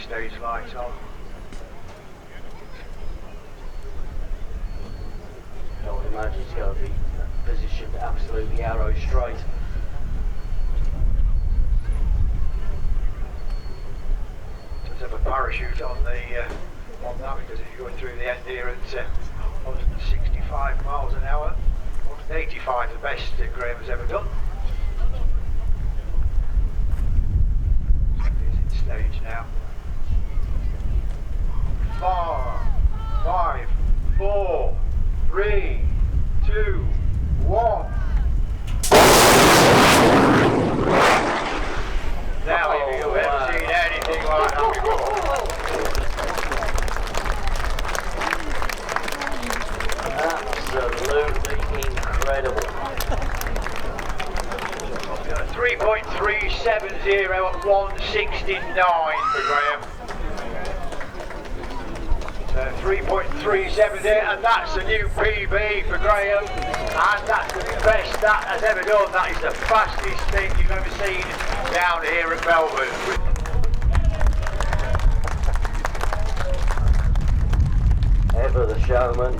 stage lights on. I would imagine it's going to be positioned absolutely arrow straight. Let's have a parachute on that because if you're going through the end here at 165 miles an hour, 185 the best Graham has ever done. He's in stage now. 5, 4, 3, 2, 1. Now have you ever seen anything like that before? Absolutely incredible. 3.370 at 169 for Graham. 3.370, and that's a new PB for Graham, and that's the best that has ever done. That is the fastest thing you've ever seen down here at Melbourne. Ever the showman.